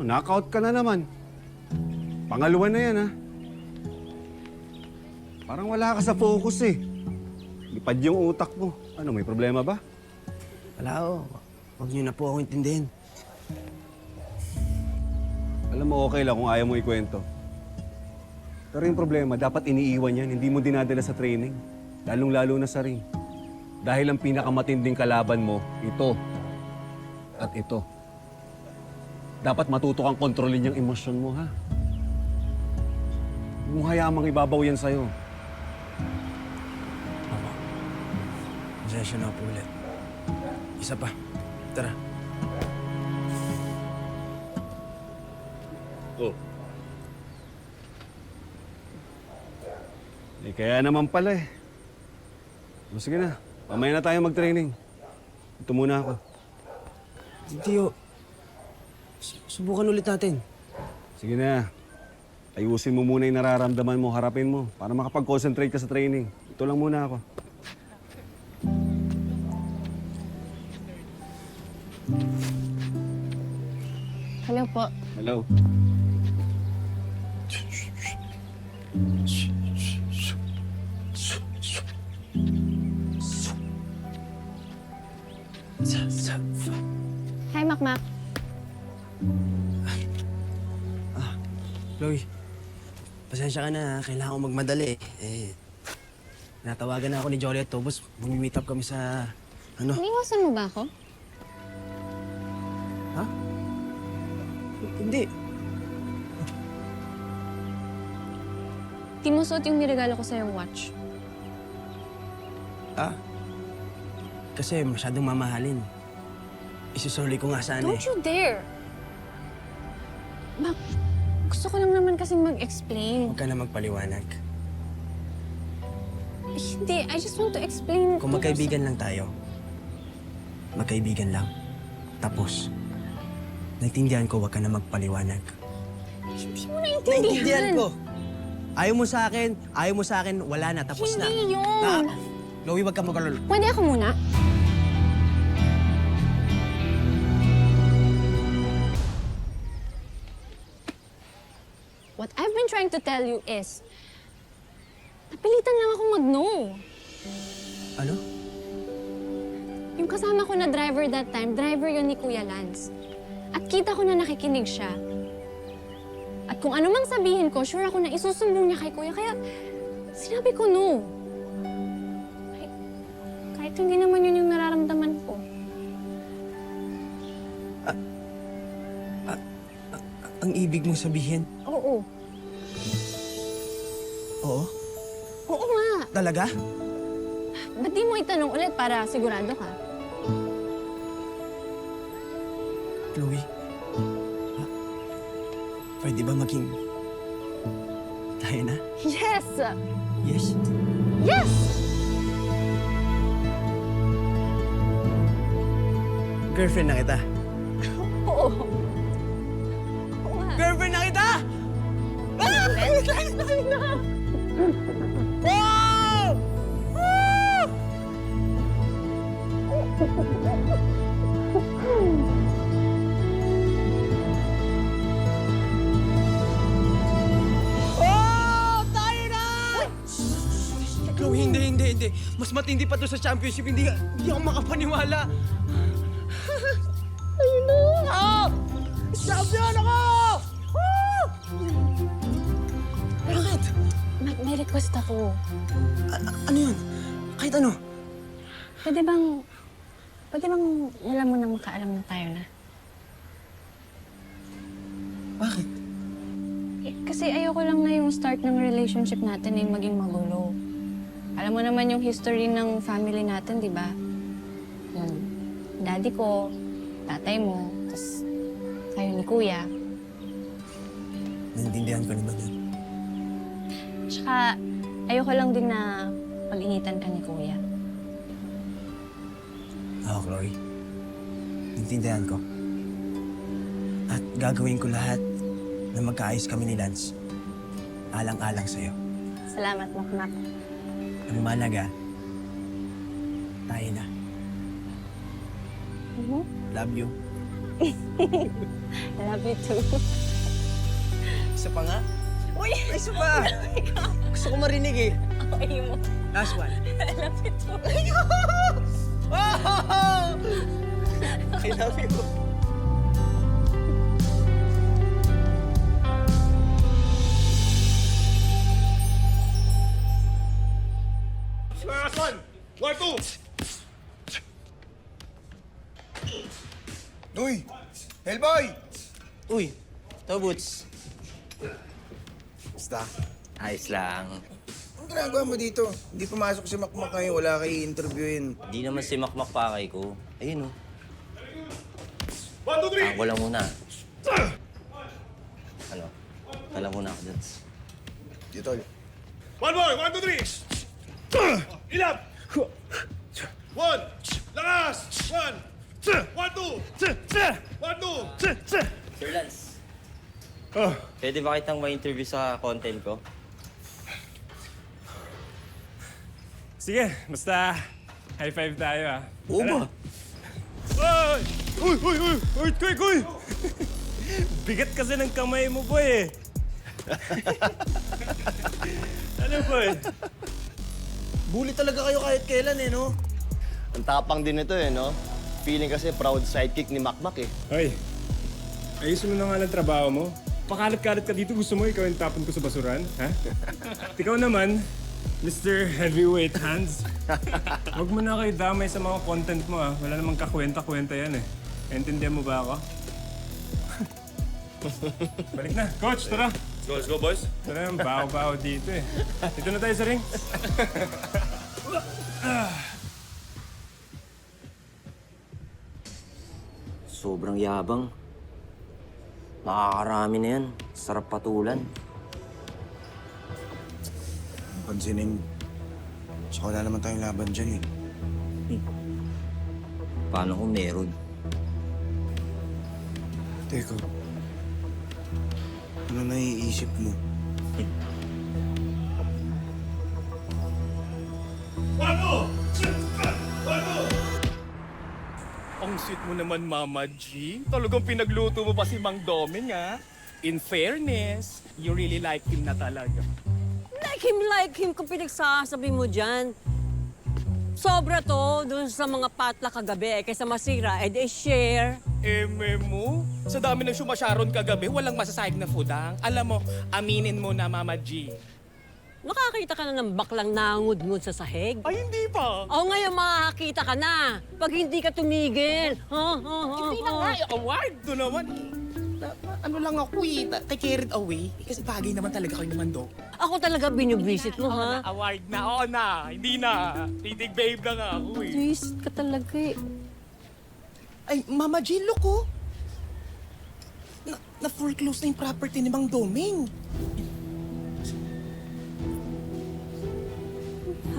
Oh, knockout ka na naman. Pangalawa na yan, ha? Parang wala ka sa focus, eh. Lipad yung utak mo. Ano, may problema ba? Wala ho. Huwag niyo na po ako intindihin. Alam mo, okay lang kung ayaw mo ikwento. Pero yung problema, dapat iniiwan yan. Hindi mo dinadala sa training. Lalong-lalo na sa ring. Dahil ang pinakamatinding kalaban mo, ito. At ito. Dapat matuto kang kontrolin yung emosyon mo, ha? Huwag mo hayaang ibabaw yan sa'yo. Ako. Pasensya na po ulit. Isa pa. Tara. Oh. Eh, kaya naman pala eh. O, sige na. Mamaya na tayo mag-training. Ito muna ako. Hindi ho. Subukan ulit natin. Sige na. Ayusin mo muna yung nararamdaman mo, harapin mo, para makapag-concentrate ka sa training. Ito lang muna ako. Hello po. Hello. Hi, Makmak. Chloe, pasensya ka na ha. Kailangan ko magmadali. Natawagan na ako ni Joliet Tobos. Mag-meet up kami sa... ano? Iniwasan mo ba ako? Ha? Hindi. Di mo suot yung niregalo ko sa'yong watch. Ah? Kasi masyadong mamahalin. Isusuli ko nga sana Don't you dare! Mak, gusto ko lang naman kasing mag-explain. Huwag ka na magpaliwanag. Hindi, I just want to explain. Kung magkaibigan lang tayo, magkaibigan lang. Tapos, naintindihan ko, huwag ka na magpaliwanag. Hindi mo naintindihan. Naintindihan ko! Ayaw mo sa akin, wala na, tapos na. Hindi yun. Chloe, wag ka mag-alala. Pwede ako muna? What I've been trying to tell you is, napilitan lang akong mag-no. Ano? Yung kasama ko na driver that time, driver yun ni Kuya Lance. At kita ko na nakikinig siya. At kung ano mang sabihin ko, sure ako na isusumbong niya kay Kuya. Kaya sinabi ko no. Kahit hindi naman yun yung nararamdaman ko. Ang ibig mong sabihin? Oo. Oo? Oo nga. Talaga? Ba't di mo itanong ulit para sigurado ka? Chloe? Pwede ba maging... tayo na? Yes! Yes? Yes! Girlfriend na kita. Oo. Oo nga. Girlfriend na kita! Wow! Woo! Oh! Tayo na! Chloe, hindi. Mas matindi pa to sa championship. Hindi ako makapaniwala. Ayun na! Oh! Champion ako! Woo! Bakit? May request ako. Ano yun? Kahit ano? Pwede bang wala mo nang makaalam na tayo na? Bakit? Kasi ayoko lang na yung start ng relationship natin ay maging magulo. Alam mo naman yung history ng family natin, di ba? Yung daddy ko, tatay mo, tapos kayo ni Kuya. Naiintindihan ko naman yun. Tsaka ayoko lang din na pag-initan ka ni Kuya. Oo, Chloe. Naiintindihan ko. At gagawin ko lahat na magkaayos kami ni Lance. Alang-alang sa'yo. Salamat, Makmak. Ang mahalaga, tayo na. Mhm. Love you. I love you too. Isa pa nga? Uy! Ay, isa pa! Gusto ko marinig eh. Okay mo. Last one. I love you too. I love you. Last one! 1, 2! Uy! Hellboy! Uy, ito, Boots. Basta, Ayos lang. ang ginagawa mo dito? Hindi pumasok si Makmak ngayon, wala kayo interviewin. Di naman si Makmak pakay ko. Ayun oh. 1, 2, 3! Ako lang muna. Ano? Kala muna ako dun. Dito. 1 more! 1, 2, 3! Ilap! 1! Lakas! 1! 1, 2! 1, 2! Sir Lance. Oh. Pwede ba kitang ma-interview sa content ko? Sige, basta high five tayo ah. Oo ba? Ay! Uy! Uy! Uy! Earthquake! Uy! Bigat kasi ng kamay mo, boy eh. Ano, boy? Bully talaga kayo kahit kailan eh, no? Ang tapang din ito eh, no? Feeling kasi proud sidekick ni Makmak eh. Hoy, ayusin mo na nga ng trabaho mo. Pakalat-kalat ka dito, gusto mo ikaw yung tapon ko sa basuran, ha? Ikaw naman, Mr. Heavyweight Hands. Huwag mo na kayo damay sa mga content mo, ha? Wala namang kakwenta-kwenta yan, eh. Naintindihan mo ba ako? Balik na. Coach, tara. Let's go, boys. Tara, ang baho-baho dito, eh. Dito na tayo sa ring. Sobrang yabang. Nakakarami na yan. Sarap patulan. Pansinin, saka wala naman tayong laban dyan eh. Paano kung meron? Teka, ano naiisip mo? 1, 2! Ang sweet mo naman, Mama G. Talagang pinagluto mo pa si Mang Doming, ha? In fairness, you really like him na talaga. Like him kung pinagsasabi mo dyan. Sobra to dun sa mga patla kagabi. Kaysa masira, share. Mo, sa dami ng sumasyaron kagabi, walang masasayag na fudang. Alam mo, aminin mo na, Mama G. Nakakita ka na ng baklang nangud-ngud sa sahig? Ay, hindi pa. O ngayon makakakita ka na pag hindi ka tumigil. Hindi na nga, award. Ito naman, ano lang ako take carried away. Kasi bagay naman talaga kayo naman, Dok. Ako talaga binubisit mo, ha? Award na, oo na. Hindi na. Titig babe na nga ako, eh. Twist ka talaga eh. Ay, Mama G, look, oh. Na-foreclose na yung property ni Mang Doming.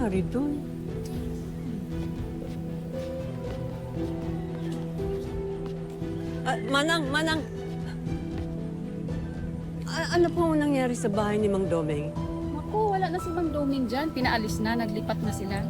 Hari doon. Manang. Ano po ang nangyari sa bahay ni Mang Domeng? Naku, wala na si Mang Doming dyan. Pinaalis na, naglipat na sila.